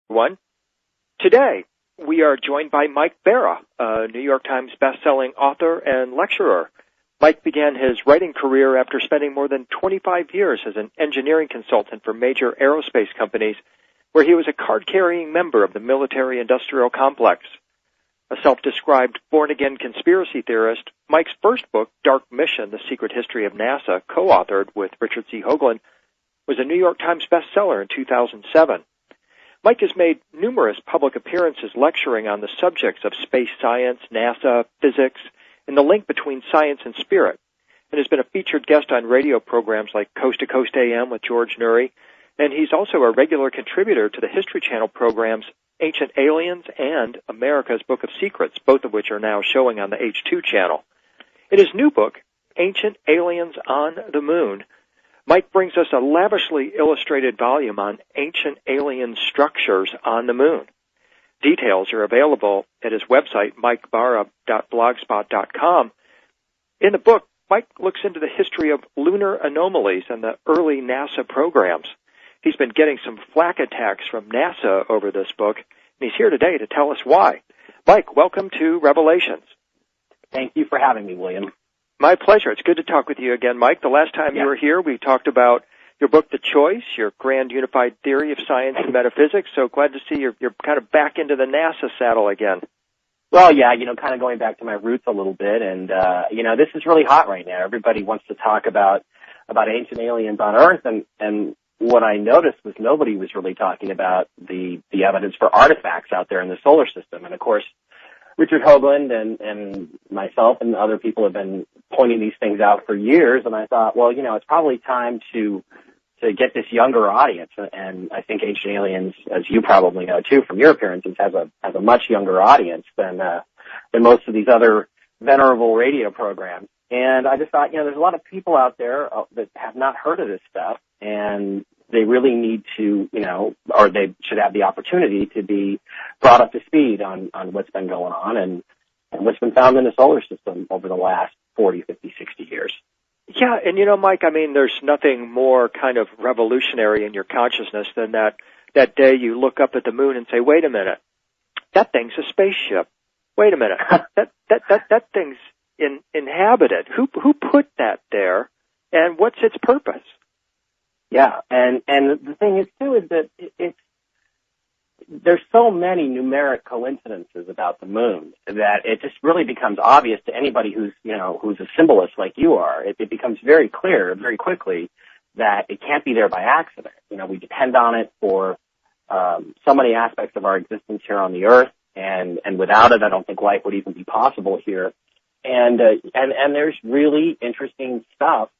One. Today, we are joined by Mike Barra, a New York Times bestselling author and lecturer. Mike began his writing career after spending more than 25 years as an engineering consultant for major aerospace companies, where he was a card-carrying member of the military-industrial complex. A self-described born-again conspiracy theorist, Mike's first book, Dark Mission, The Secret History of NASA, co-authored with Richard C. Hoagland, was a New York Times bestseller in 2007. Mike has made numerous public appearances lecturing on the subjects of space science, NASA, physics, and the link between science and spirit, and has been a featured guest on radio programs like Coast to Coast AM with George Noory, and he's also a regular contributor to the History Channel programs Ancient Aliens and America's Book of Secrets, both of which are now showing on the H2 channel. In his new book, Ancient Aliens on the Moon, Mike brings us a lavishly illustrated volume on ancient alien structures on the moon. Details are available at his website, mikebarra.blogspot.com. In the book, Mike looks into the history of lunar anomalies and the early NASA programs. He's been getting some flak attacks from NASA over this book, and he's here today to tell us why. Mike, welcome to Revelations. Thank you for having me, William. My pleasure. It's good to talk with you again, Mike. The last time you were here, we talked about your book, The Choice, your grand unified theory of science and metaphysics. So glad to see you're kind of back into the NASA saddle again. Well, yeah, kind of going back to my roots a little bit. And, this is really hot right now. Everybody wants to talk about ancient aliens on Earth. And what I noticed was nobody was really talking about the evidence for artifacts out there in the solar system. And, of course, Richard Hoagland and myself and other people have been pointing these things out for years. And I thought, well, it's probably time to get this younger audience. And I think Ancient Aliens, as you probably know too from your appearances, has a much younger audience than most of these other venerable radio programs. And I just thought, there's a lot of people out there that have not heard of this stuff, and they really need to, or they should have the opportunity to be brought up to speed on what's been going on and what's been found in the solar system over the last 40, 50, 60 years. Yeah, and Mike, there's nothing more kind of revolutionary in your consciousness than that day you look up at the moon and say, wait a minute, that thing's a spaceship. Wait a minute, that thing's inhabited. Who put that there, and what's its purpose? Yeah, and the thing is too is that there's so many numeric coincidences about the moon that it just really becomes obvious to anybody who's a symbolist like you are. It becomes very clear very quickly that it can't be there by accident. We depend on it for so many aspects of our existence here on the Earth, and without it, I don't think life would even be possible here. And there's really interesting stuff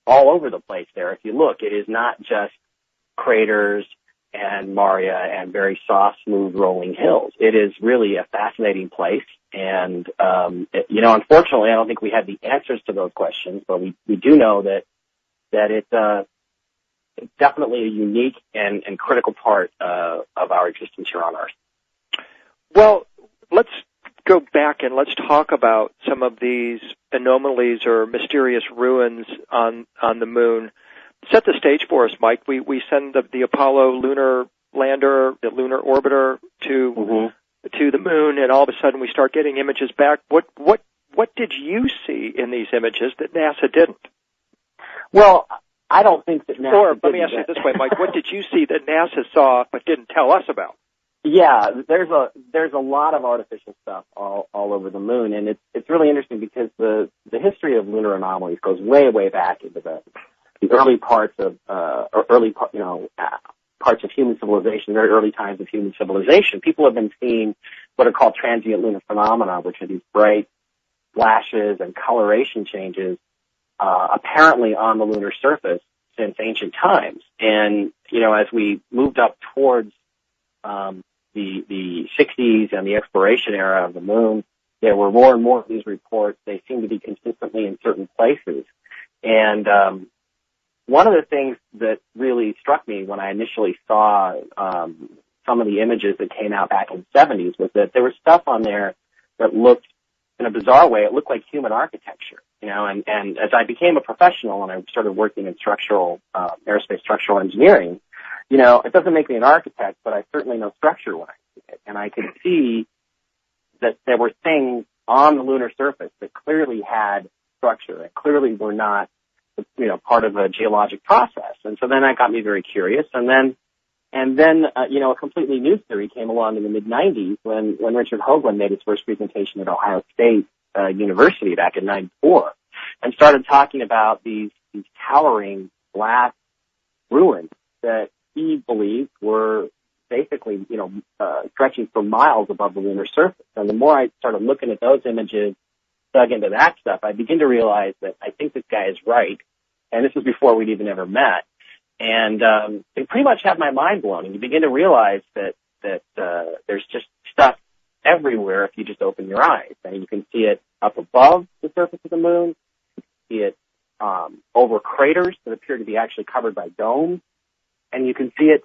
all over the place there. If you look, it is not just craters and Maria and very soft, smooth, rolling hills. It is really a fascinating place. And, unfortunately, I don't think we have the answers to those questions, but we do know that it's definitely a unique and critical part of our existence here on Earth. Well, let's go back and let's talk about some of these anomalies or mysterious ruins on the moon. Set the stage for us, Mike. We send the Apollo lunar lander, the lunar orbiter to the moon, and all of a sudden we start getting images back. What did you see in these images that NASA didn't? Well, I don't think that NASA. Or let me ask you it this way, Mike. What did you see that NASA saw but didn't tell us about? Yeah, there's a lot of artificial stuff all over the moon, and it's really interesting because the history of lunar anomalies goes way back into the early parts of parts of human civilization, very early times of human civilization. People have been seeing what are called transient lunar phenomena, which are these bright flashes and coloration changes, apparently on the lunar surface since ancient times. And as we moved up towards the 60s and the exploration era of the moon, there were more and more of these reports. They seem to be consistently in certain places. And one of the things that really struck me when I initially saw some of the images that came out back in the 70s was that there was stuff on there that looked, in a bizarre way, it looked like human architecture. And as I became a professional and I started working in aerospace structural engineering, it doesn't make me an architect, but I certainly know structure when I see it. And I could see that there were things on the lunar surface that clearly had structure and clearly were not, part of a geologic process. And so then that got me very curious. And then, a completely new theory came along in the mid-90s when Richard Hoagland made his first presentation at Ohio State University back in '94 and started talking about these towering glass ruins that he believed were basically, stretching for miles above the lunar surface. And the more I started looking at those images, dug into that stuff, I began to realize that I think this guy is right. And this was before we'd even ever met. And it pretty much had my mind blown. And you begin to realize that there's just stuff everywhere if you just open your eyes. And you can see it up above the surface of the moon. You can see it over craters that appear to be actually covered by domes. And you can see it.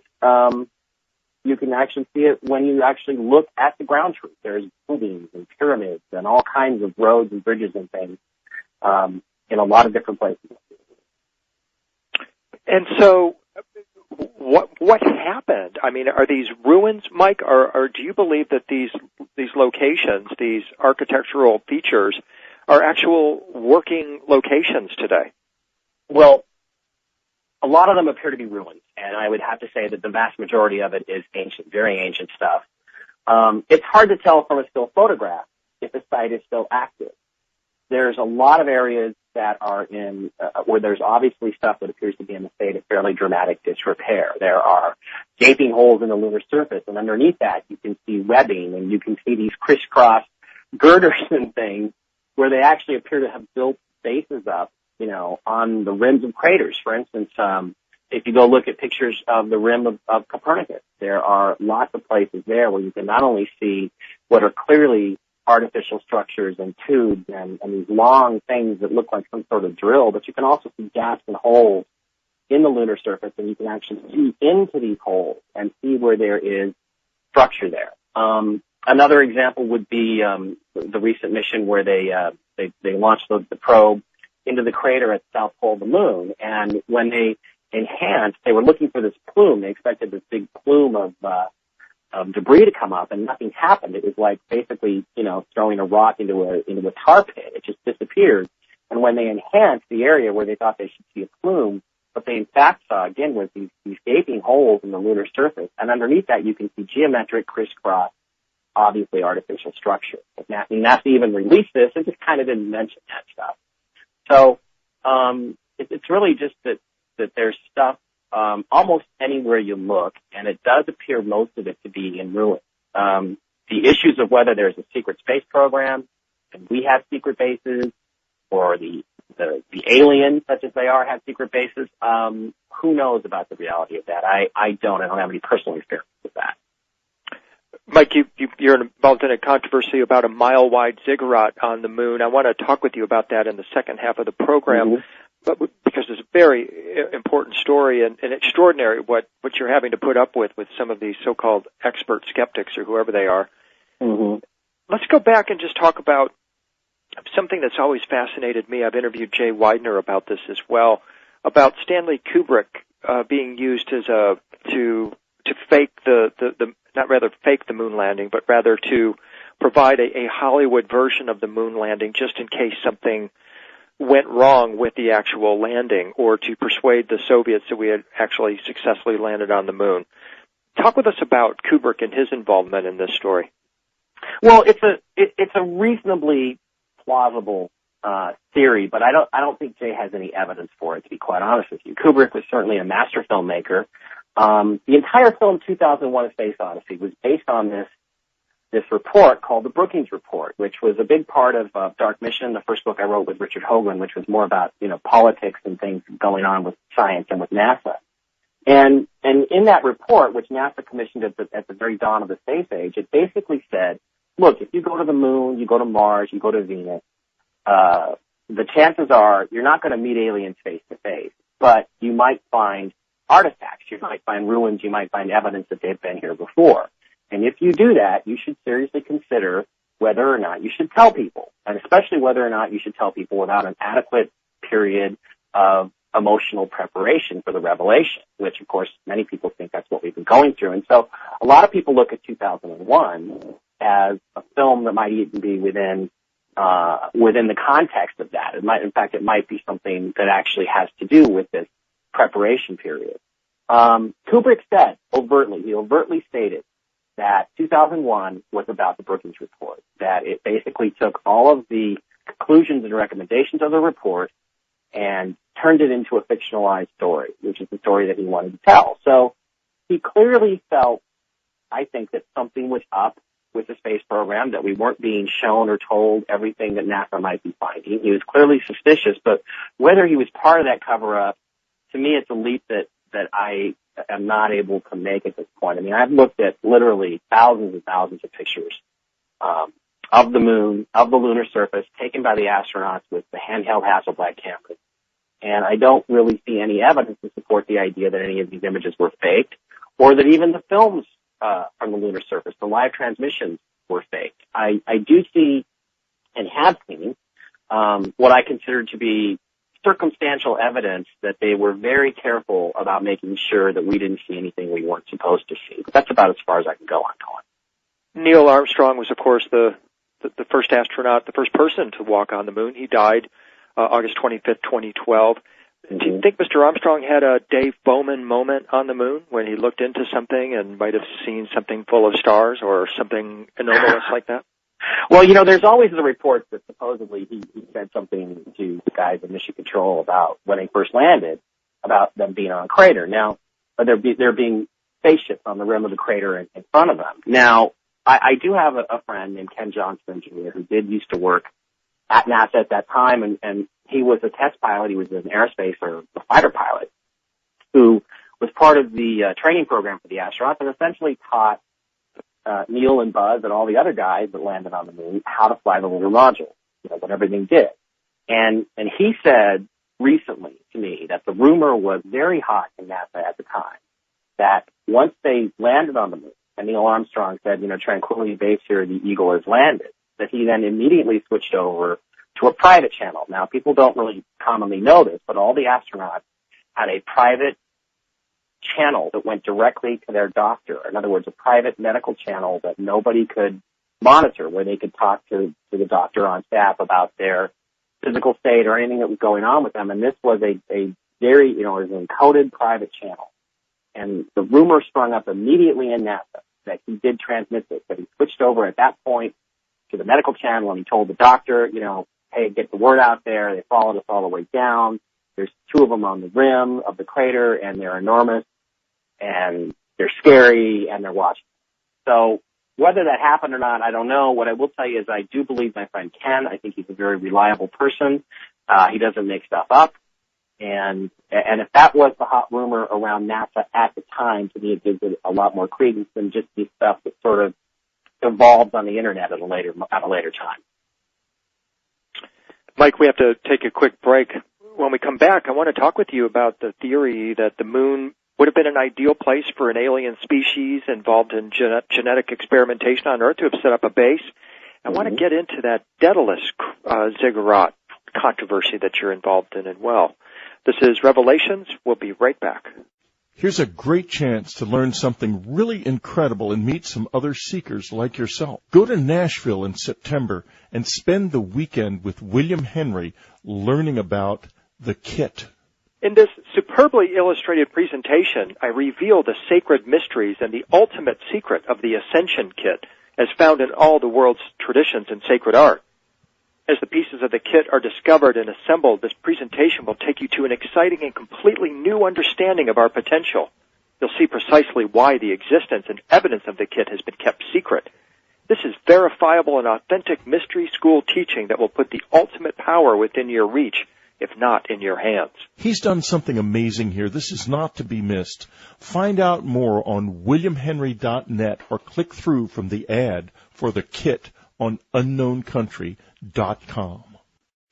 You can actually see it when you actually look at the ground truth. There's buildings and pyramids and all kinds of roads and bridges and things in a lot of different places. And so, what happened? I mean, are these ruins, Mike, or do you believe that these locations, these architectural features, are actual working locations today? Well, a lot of them appear to be ruins, and I would have to say that the vast majority of it is ancient, very ancient stuff. It's hard to tell from a still photograph if the site is still active. There's a lot of areas that are in where there's obviously stuff that appears to be in a state of fairly dramatic disrepair. There are gaping holes in the lunar surface, and underneath that you can see webbing, and you can see these crisscross girders and things where they actually appear to have built bases up, on the rims of craters. For instance, if you go look at pictures of the rim of Copernicus, there are lots of places there where you can not only see what are clearly artificial structures and tubes and these long things that look like some sort of drill, but you can also see gaps and holes in the lunar surface, and you can actually see into these holes and see where there is structure there. Another example would be the recent mission where they launched the probe into the crater at the south pole of the moon, and when they enhanced, they were looking for this plume. They expected this big plume of debris to come up, and nothing happened. It was like basically, throwing a rock into a tar pit. It just disappeared. And when they enhanced the area where they thought they should see a plume, what they in fact saw again was these gaping holes in the lunar surface, and underneath that you can see geometric crisscross, obviously artificial structure. NASA even released this and just kind of didn't mention that stuff. So it's really just that there's stuff almost anywhere you look, and it does appear most of it to be in ruins. The issues of whether there's a secret space program and we have secret bases, or the aliens, such as they are, have secret bases, who knows about the reality of that? I don't have any personal experience with that. Mike, you're involved in a controversy about a mile-wide ziggurat on the moon. I want to talk with you about that in the second half of the program. Mm-hmm. But because it's a very important story and extraordinary what you're having to put up with some of these so-called expert skeptics or whoever they are. Mm-hmm. Let's go back and just talk about something that's always fascinated me. I've interviewed Jay Weidner about this as well, about Stanley Kubrick being used as to fake fake the moon landing, but rather to provide a Hollywood version of the moon landing just in case something went wrong with the actual landing, or to persuade the Soviets that we had actually successfully landed on the moon. Talk with us about Kubrick and his involvement in this story. Well, it's a reasonably plausible theory, but I don't think Jay has any evidence for it, to be quite honest with you. Kubrick was certainly a master filmmaker. The entire film 2001: A Space Odyssey was based on this report called the Brookings Report, which was a big part of Dark Mission, the first book I wrote with Richard Hoagland, which was more about, politics and things going on with science and with NASA. And in that report, which NASA commissioned at the very dawn of the space age, it basically said, look, if you go to the moon, you go to Mars, you go to Venus, the chances are you're not going to meet aliens face to face, but you might find artifacts, you might find ruins, you might find evidence that they've been here before. And if you do that, you should seriously consider whether or not you should tell people, and especially whether or not you should tell people without an adequate period of emotional preparation for the revelation, which, of course, many people think that's what we've been going through. And so a lot of people look at 2001 as a film that might even be within the context of that. It might be something that actually has to do with this preparation period. Kubrick said he overtly stated that 2001 was about the Brookings Report, that it basically took all of the conclusions and recommendations of the report and turned it into a fictionalized story, which is the story that he wanted to tell. So he clearly felt, I think, that something was up with the space program, that we weren't being shown or told everything that NASA might be finding. He was clearly suspicious, but whether he was part of that cover-up, to me, it's a leap that I am not able to make at this point. I mean, I've looked at literally thousands and thousands of pictures of the moon, of the lunar surface, taken by the astronauts with the handheld Hasselblad cameras. And I don't really see any evidence to support the idea that any of these images were faked, or that even the films from the lunar surface, the live transmissions, were faked. I do see and have seen what I consider to be circumstantial evidence that they were very careful about making sure that we didn't see anything we weren't supposed to see. But that's about as far as I can go on, Colin. Neil Armstrong was, of course, the first astronaut, the first person to walk on the moon. He died August 25th, 2012. Do you think Mr. Armstrong had a Dave Bowman moment on the moon when he looked into something and might have seen something full of stars or something anomalous like that? Well, there's always the reports that supposedly he said something to the guys in Mission Control about when they first landed, about them being on a crater. Now, there being spaceships on the rim of the crater in front of them. Now, I do have a friend named Ken Johnson Jr. who used to work at NASA at that time, and he was a test pilot. He was an aerospace or a fighter pilot who was part of the training program for the astronauts and essentially taught Neil and Buzz and all the other guys that landed on the moon how to fly the lunar module, what everything did. And he said recently to me that the rumor was very hot in NASA at the time that once they landed on the moon, and Neil Armstrong said, Tranquility Base here, the Eagle has landed, that he then immediately switched over to a private channel. Now, people don't really commonly know this, but all the astronauts had a private channel that went directly to their doctor. In other words, a private medical channel that nobody could monitor, where they could talk to the doctor on staff about their physical state or anything that was going on with them. And this was a very, it was an encoded private channel. And the rumor sprung up immediately in NASA that he did transmit this, that he switched over at that point to the medical channel and he told the doctor, hey, get the word out there. They followed us all the way down. There's two of them on the rim of the crater, and they're enormous, and they're scary, and they're watching. So whether that happened or not, I don't know. What I will tell you is I do believe my friend Ken. I think he's a very reliable person. He doesn't make stuff up. And if that was the hot rumor around NASA at the time, to me it gives it a lot more credence than just the stuff that sort of evolved on the internet at a later time. Mike, we have to take a quick break. When we come back, I want to talk with you about the theory that the moon would have been an ideal place for an alien species involved in genetic experimentation on Earth to have set up a base. I want to get into that Daedalus ziggurat controversy that you're involved in as well. This is Revelations. We'll be right back. Here's a great chance to learn something really incredible and meet some other seekers like yourself. Go to Nashville in September and spend the weekend with William Henry learning about the kit. In this superbly illustrated presentation, I reveal the sacred mysteries and the ultimate secret of the Ascension kit, as found in all the world's traditions in sacred art. As the pieces of the kit are discovered and assembled, this presentation will take you to an exciting and completely new understanding of our potential. You'll see precisely why the existence and evidence of the kit has been kept secret. This is verifiable and authentic mystery school teaching that will put the ultimate power within your reach, if not in your hands. He's done something amazing here. This is not to be missed. Find out more on williamhenry.net or click through from the ad for the kit on unknowncountry.com.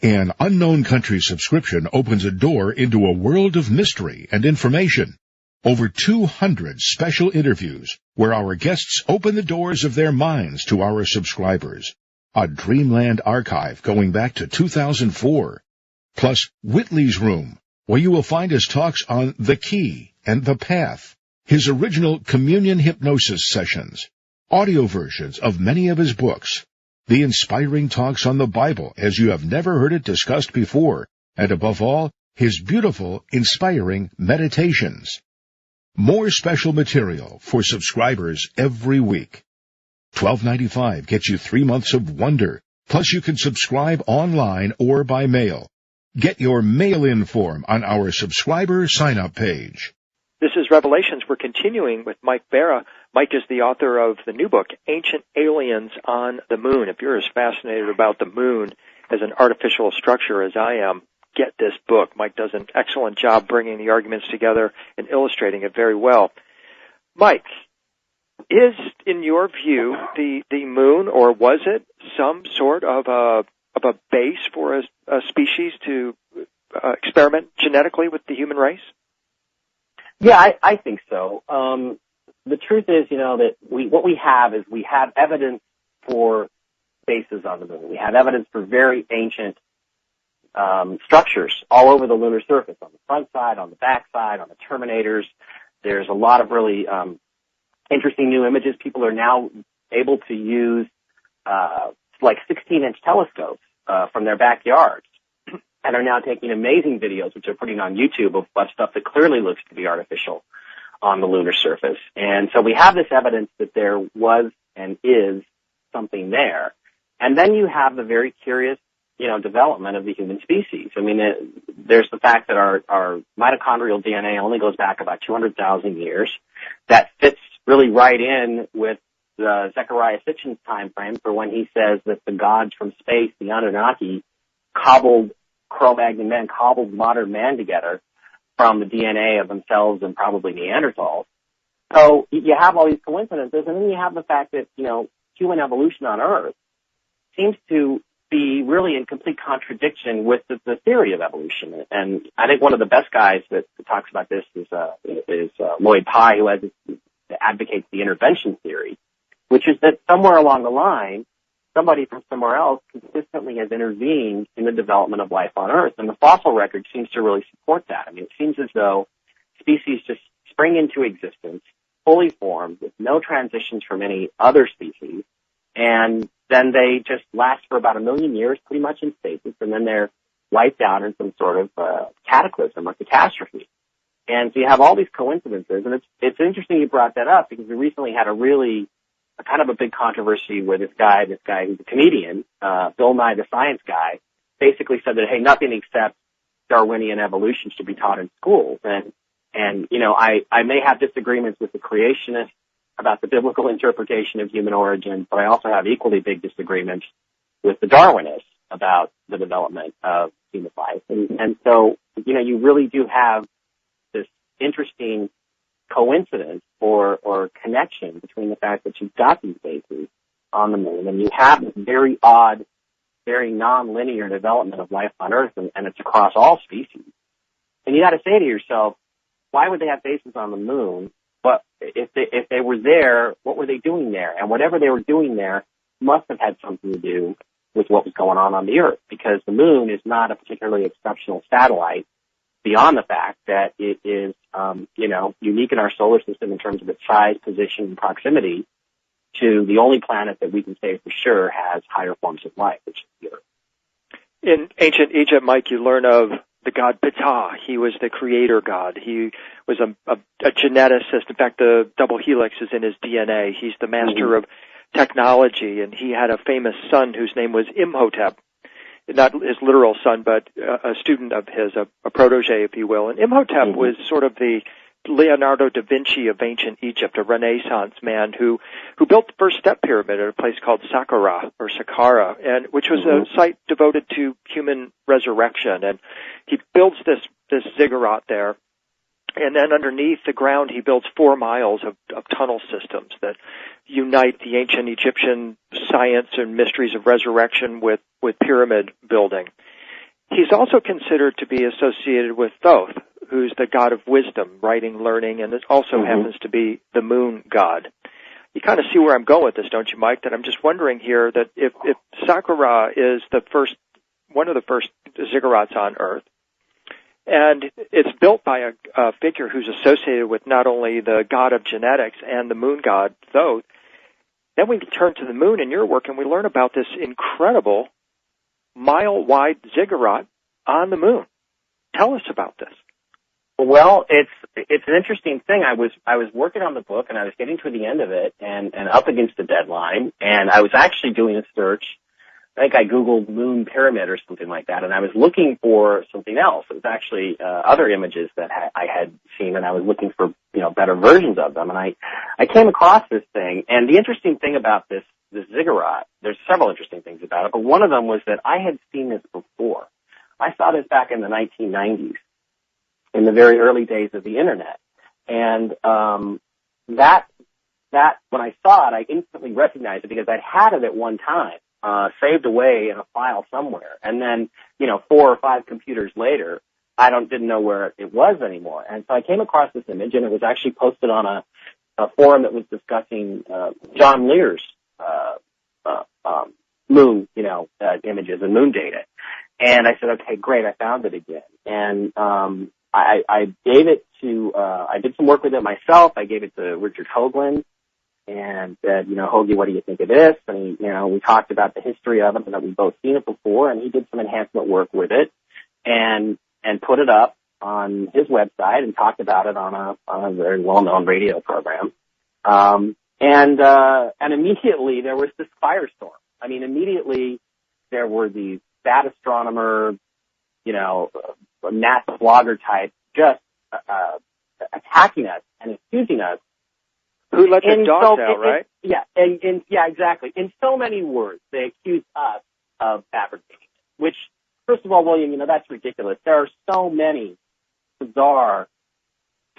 An Unknown Country subscription opens a door into a world of mystery and information. Over 200 special interviews where our guests open the doors of their minds to our subscribers. A Dreamland archive going back to 2004. Plus Whitley's Room, where you will find his talks on The Key and The Path, his original communion hypnosis sessions, audio versions of many of his books, the inspiring talks on the Bible as you have never heard it discussed before, and above all, his beautiful, inspiring meditations. More special material for subscribers every week. $12.95 gets you 3 months of wonder, plus you can subscribe online or by mail. Get your mail-in form on our subscriber sign-up page. This is Revelations. We're continuing with Mike Barra. Mike is the author of the new book, Ancient Aliens on the Moon. If you're as fascinated about the moon as an artificial structure as I am, get this book. Mike does an excellent job bringing the arguments together and illustrating it very well. Mike, is, in your view, the moon, or was it some sort of a base for a species to experiment genetically with the human race? Yeah, I think so. The truth is, that what we have is we have evidence for bases on the moon. We have evidence for very ancient structures all over the lunar surface, on the front side, on the back side, on the terminators. There's a lot of really interesting new images. People are now able to use like 16-inch telescopes from their backyards and are now taking amazing videos, which they're putting on YouTube, of stuff that clearly looks to be artificial on the lunar surface. And so we have this evidence that there was and is something there. And then you have the very curious, development of the human species. I mean, there's the fact that our mitochondrial DNA only goes back about 200,000 years. That fits really right in with the Zecharia Sitchin's time frame for when he says that the gods from space, the Anunnaki, cobbled Cro-Magnon men, cobbled modern man together from the DNA of themselves and probably Neanderthals. So you have all these coincidences, and then you have the fact that, human evolution on Earth seems to be really in complete contradiction with the theory of evolution. And I think one of the best guys that talks about this is Lloyd Pye, who advocates the intervention theory, which is that somewhere along the line, somebody from somewhere else consistently has intervened in the development of life on Earth. And the fossil record seems to really support that. I mean, it seems as though species just spring into existence, fully formed, with no transitions from any other species, and then they just last for about 1 million years, pretty much in stasis, and then they're wiped out in some sort of cataclysm or catastrophe. And so you have all these coincidences, and it's interesting you brought that up, because we recently had a kind of a big controversy where this guy who's a comedian, Bill Nye the Science Guy, basically said that, hey, nothing except Darwinian evolution should be taught in schools. And I may have disagreements with the creationists about the biblical interpretation of human origin, but I also have equally big disagreements with the Darwinists about the development of human life. And so, you really do have this interesting coincidence or connection between the fact that you've got these bases on the moon, and you have this very odd, very non-linear development of life on Earth, and it's across all species. And you got to say to yourself, why would they have bases on the moon? But if they were there, what were they doing there? And whatever they were doing there must have had something to do with what was going on the Earth, because the moon is not a particularly exceptional satellite, beyond the fact that it is, unique in our solar system in terms of its size, position, and proximity to the only planet that we can say for sure has higher forms of life, which is the Earth. In ancient Egypt, Mike, you learn of the god Ptah. He was the creator god. He was a geneticist. In fact, the double helix is in his DNA. He's the master of technology, and he had a famous son whose name was Imhotep. Not his literal son, but a student of his, a protege, if you will. And Imhotep was sort of the Leonardo da Vinci of ancient Egypt, a Renaissance man who built the first step pyramid at a place called Saqqara, and which was a site devoted to human resurrection. And he builds this ziggurat there. And then underneath the ground, he builds 4 miles of tunnel systems that unite the ancient Egyptian science and mysteries of resurrection with pyramid building. He's also considered to be associated with Thoth, who's the god of wisdom, writing, learning, and it also happens to be the moon god. You kind of see where I'm going with this, don't you, Mike? That I'm just wondering here that if Saqqara is one of the first ziggurats on Earth, And it's built by a figure who's associated with not only the god of genetics and the moon god, Thoth. Then we turn to the moon in your work, and we learn about this incredible mile-wide ziggurat on the moon. Tell us about this. Well, it's an interesting thing. I was working on the book, and I was getting to the end of it, and up against the deadline, and I was actually doing a search. I think I Googled moon pyramid or something like that, and I was looking for something else. It was actually other images that I had seen, and I was looking for better versions of them. And I came across this thing, and the interesting thing about this ziggurat, there's several interesting things about it, but one of them was that I had seen this before. I saw this back in the 1990s, in the very early days of the internet, and that when I saw it, I instantly recognized it because I'd had it at one time. Saved away in a file somewhere. And then, 4 or 5 computers later, I didn't know where it was anymore. And so I came across this image, and it was actually posted on a forum that was discussing John Lear's moon, images and moon data. And I said, okay, great, I found it again. And I gave it to, I did some work with it myself. I gave it to Richard Hoagland, and said, Hoagie, what do you think of this? And, we talked about the history of it and that we'd both seen it before, and he did some enhancement work with it and put it up on his website and talked about it on a very well-known radio program. And immediately there was this firestorm. I mean, immediately there were these bad astronomer, NASA blogger type just attacking us and accusing us. Who let the dogs out, right? Yeah, exactly. In so many words, they accuse us of fabricating, which, first of all, William, that's ridiculous. There are so many bizarre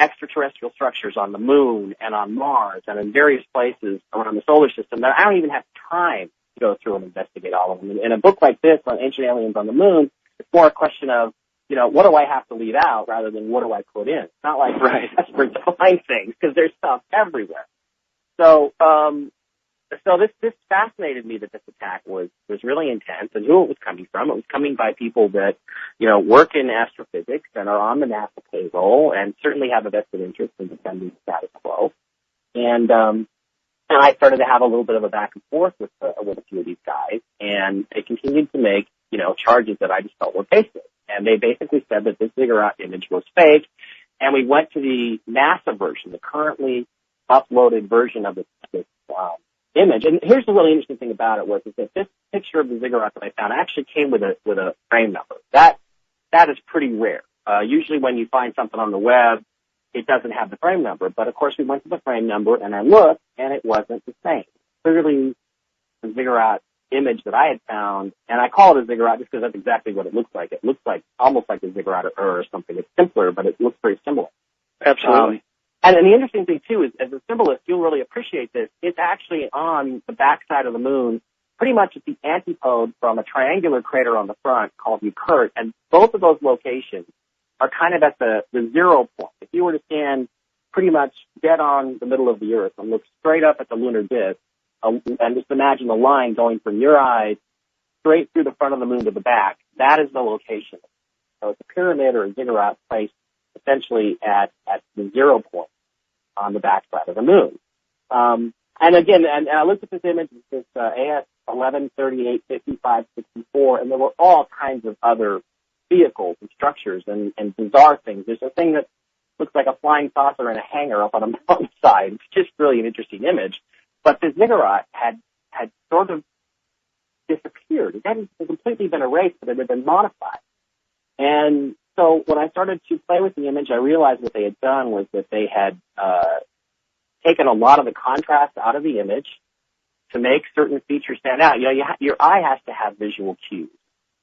extraterrestrial structures on the moon and on Mars and in various places around the solar system that I don't even have time to go through and investigate all of them. In a book like this on ancient aliens on the moon, it's more a question of, what do I have to leave out rather than what do I put in? It's not like I'm desperate to find things because there's stuff everywhere. So this fascinated me that this attack was really intense and who it was coming from. It was coming by people that, work in astrophysics and are on the NASA payroll and certainly have a vested interest in defending the status quo. And I started to have a little bit of a back and forth with a few of these guys, and they continued to make, charges that I just felt were baseless. And they basically said that this ziggurat image was fake, and we went to the NASA version, the currently uploaded version of this image. And here's the really interesting thing about it was that this picture of the ziggurat that I found actually came with a frame number. That is pretty rare. Usually when you find something on the web, it doesn't have the frame number. But of course we went to the frame number and I looked and it wasn't the same. Clearly the ziggurat image that I had found, and I call it a ziggurat just because that's exactly what it looks like. It looks like almost like a ziggurat or something. It's simpler, but it looks very similar. Absolutely. And the interesting thing, too, is as a symbolist, you'll really appreciate this. It's actually on the backside of the moon, pretty much at the antipode from a triangular crater on the front called Eucurt, and both of those locations are kind of at the 0 point. If you were to stand pretty much dead on the middle of the Earth and look straight up at the lunar disk, and just imagine a line going from your eyes straight through the front of the moon to the back, that is the location. So it's a pyramid or a ziggurat placed essentially at the 0 point on the backside of the moon. And again, and I looked at this image, this AS 11385564, and there were all kinds of other vehicles and structures and bizarre things. There's a thing that looks like a flying saucer in a hangar up on a mountainside. It's just really an interesting image. But the ziggurat had sort of disappeared. It hadn't completely been erased, but it had been modified. And so when I started to play with the image, I realized what they had done was that they had taken a lot of the contrast out of the image to make certain features stand out. Your eye has to have visual cues.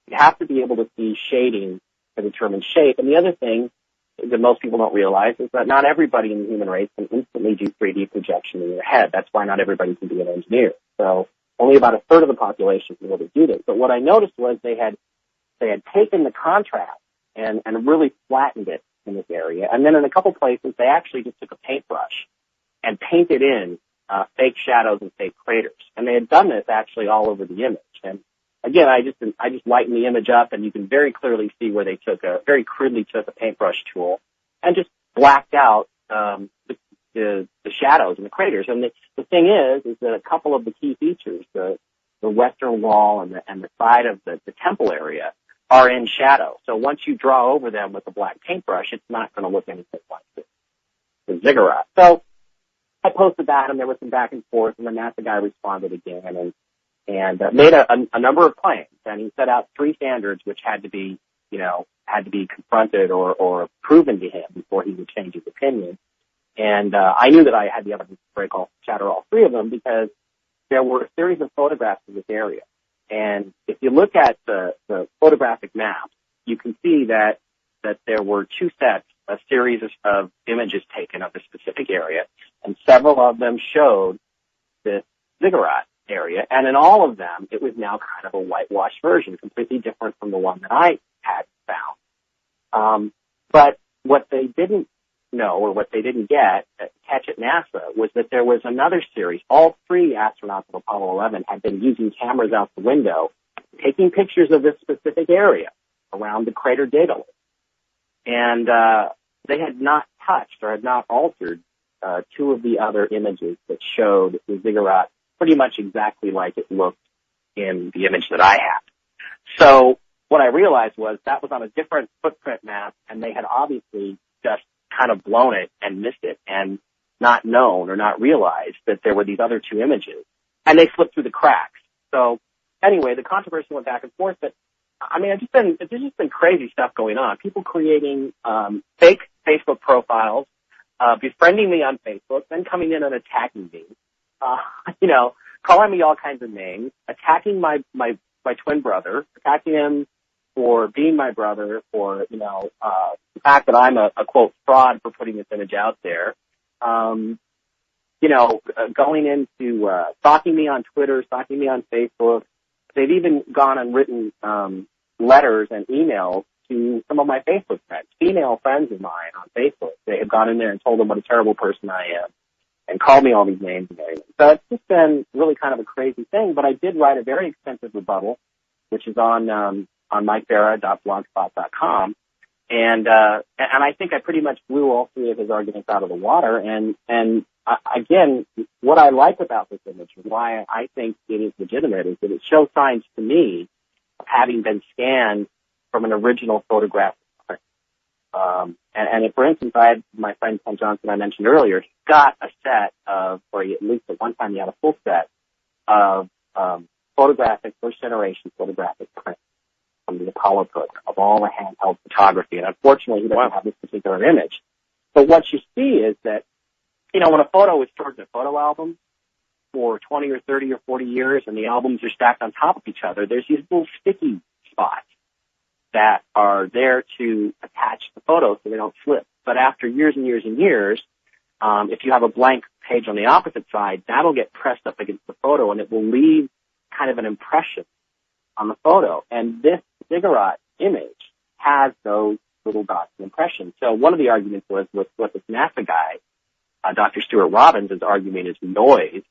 You have to be able to see shading to determine shape. And the other thing that most people don't realize is that not everybody in the human race can instantly do 3D projection in their head. That's why not everybody can be an engineer. So only about a third of the population is able to do this. But what I noticed was they had taken the contrast and really flattened it in this area. And then in a couple places, they actually just took a paintbrush and painted in fake shadows and fake craters. And they had done this actually all over the image. And again, I just lightened the image up, and you can very clearly see where they very crudely took a paintbrush tool and just blacked out the shadows and the craters. And the thing is that a couple of the key features, the western wall and the side of the temple area, are in shadow. So once you draw over them with a black paintbrush, it's not going to look anything like the ziggurat. So I posted that, and there was some back and forth, and the NASA guy responded again and made a number of claims. And he set out 3 standards which had to be confronted or proven to him before he would change his opinion. And I knew that I had the evidence to shatter all 3 of them, because there were a series of photographs of this area. And if you look at the photographic map, you can see that there were 2 sets, a series of images taken of the specific area, and several of them showed this ziggurat area. And in all of them, it was now kind of a whitewashed version, completely different from the one that I had found. But what they didn't know, or what they didn't catch at NASA, was that there was another series. All 3 astronauts of Apollo 11 had been using cameras out the window, taking pictures of this specific area around the crater Daedalus. And they had not touched or had not altered 2 of the other images that showed the ziggurat pretty much exactly like it looked in the image that I had. So what I realized was that was on a different footprint map, and they had obviously just kind of blown it and missed it and not known or not realized that there were these other 2 images, and they slipped through the cracks. So anyway, the controversy went back and forth, but I mean, there's just been crazy stuff going on. People creating fake Facebook profiles, befriending me on Facebook, then coming in and attacking me, calling me all kinds of names, attacking my twin brother, attacking him for being my brother, for the fact that I'm a quote fraud for putting this image out there. Going into stalking me on Twitter, stalking me on Facebook. They've even gone and written letters and emails to some of my Facebook friends, female friends of mine on Facebook. They have gone in there and told them what a terrible person I am and called me all these names and everything. So it's just been really kind of a crazy thing. But I did write a very extensive rebuttal, which is on mikebera.blogspot.com. And I think I pretty much blew all 3 of his arguments out of the water. And again, what I like about this image, and why I think it is legitimate, is that it shows signs to me of having been scanned from an original photographic print. And if, for instance, I had my friend Tom Johnson I mentioned earlier, he got a set of, or at least at one time he had a full set of first generation photographic prints from the Apollo program of all the handheld photography. And unfortunately, he doesn't have this particular image. But what you see is that, when a photo is stored in a photo album for 20 or 30 or 40 years and the albums are stacked on top of each other, there's these little sticky spots that are there to attach the photo so they don't slip. But after years and years and years, if you have a blank page on the opposite side, that'll get pressed up against the photo and it will leave kind of an impression on the photo. And this ziggurat image has those little dots of impression. So one of the arguments was with what this NASA guy, Dr. Stuart Robbins, is arguing is noise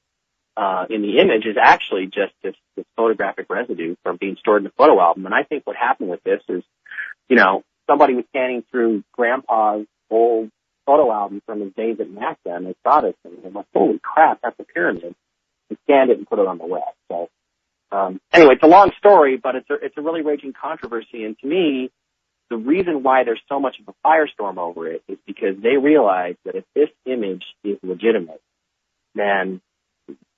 in the image is actually just this photographic residue from being stored in a photo album. And I think what happened with this is, somebody was scanning through Grandpa's old photo album from his days at NASA, and they saw this and they went, holy crap, that's a pyramid, and scanned it and put it on the web. So anyway, it's a long story, but it's a really raging controversy. And to me, the reason why there's so much of a firestorm over it is because they realize that if this image is legitimate, then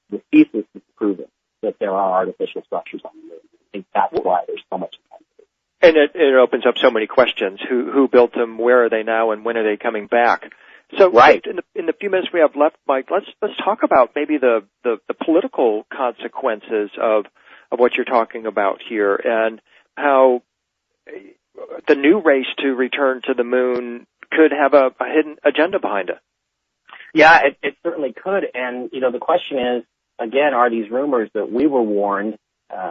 the thesis is proven that there are artificial structures on the moon. I think that's why there's so much intensity. And it opens up so many questions. Who built them? Where are they now? And when are they coming back? So right. In the few minutes we have left, Mike, let's talk about maybe the political consequences of what you're talking about here, and how the new race to return to the moon could have a hidden agenda behind it. Yeah, it certainly could. And, the question is, again, are these rumors that we were warned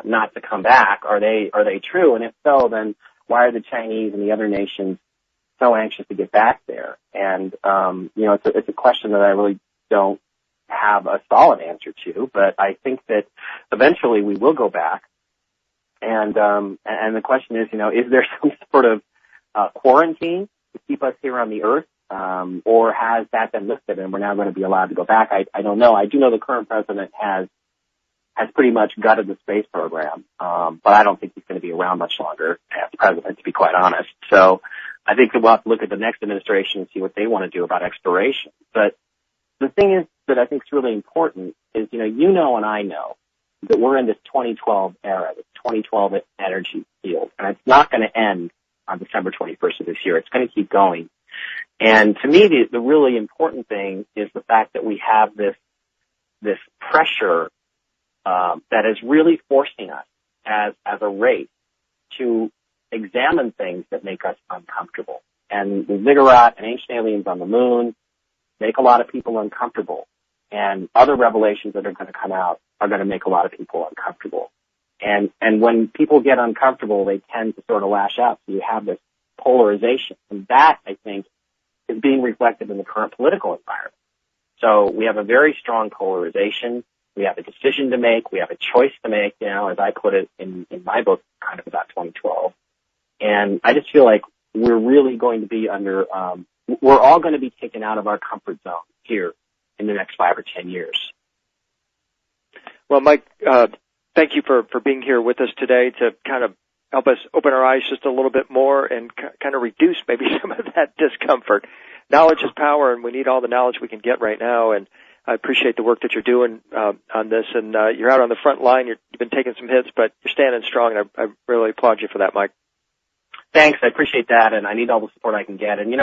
not to come back, are they true? And if so, then why are the Chinese and the other nations so anxious to get back there? And, it's a question that I really don't have a solid answer to, but I think that eventually we will go back. And the question is, is there some sort of quarantine to keep us here on the Earth, or has that been lifted and we're now going to be allowed to go back? I don't know. I do know the current president has pretty much gutted the space program, but I don't think he's going to be around much longer as president, to be quite honest. So I think that we'll have to look at the next administration and see what they want to do about exploration. But the thing is that I think is really important is, and I know that we're in this 2012 era, this 2012 energy field, and it's not going to end on December 21st of this year. It's going to keep going. And to me, the really important thing is the fact that we have this pressure that is really forcing us as a race to examine things that make us uncomfortable. And the ziggurat and ancient aliens on the moon make a lot of people uncomfortable. And other revelations that are going to come out are going to make a lot of people uncomfortable. And when people get uncomfortable, they tend to sort of lash out. So you have this polarization. And that, I think, is being reflected in the current political environment. So we have a very strong polarization. We have a decision to make. We have a choice to make, as I put it in my book, kind of about 2012. And I just feel like we're really going to be we're all going to be taken out of our comfort zone here in the next 5 or 10 years. Well, Mike, thank you for being here with us today to kind of help us open our eyes just a little bit more and kind of reduce maybe some of that discomfort. Knowledge is power, and we need all the knowledge we can get right now. And I appreciate the work that you're doing on this. And you're out on the front line. You've been taking some hits, but you're standing strong, and I really applaud you for that, Mike. Thanks. I appreciate that, and I need all the support I can get. And,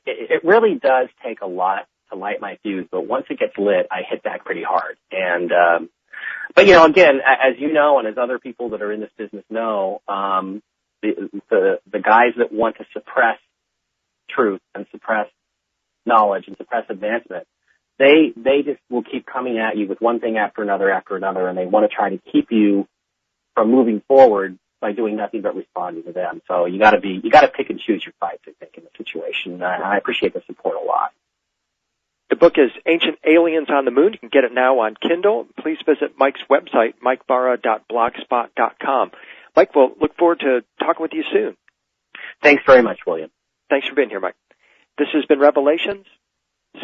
it really does take a lot to light my fuse, but once it gets lit, I hit back pretty hard. And, but again, as you know, and as other people that are in this business know, the guys that want to suppress truth and suppress knowledge and suppress advancement, they just will keep coming at you with one thing after another, and they want to try to keep you from moving forward by doing nothing but responding to them. So you got to pick and choose your fights, I think, in the situation. I appreciate the support a lot. The book is Ancient Aliens on the Moon. You can get it now on Kindle. Please visit Mike's website, mikebarra.blogspot.com. Mike, we'll look forward to talking with you soon. Thanks very much, William. Thanks for being here, Mike. This has been Revelations.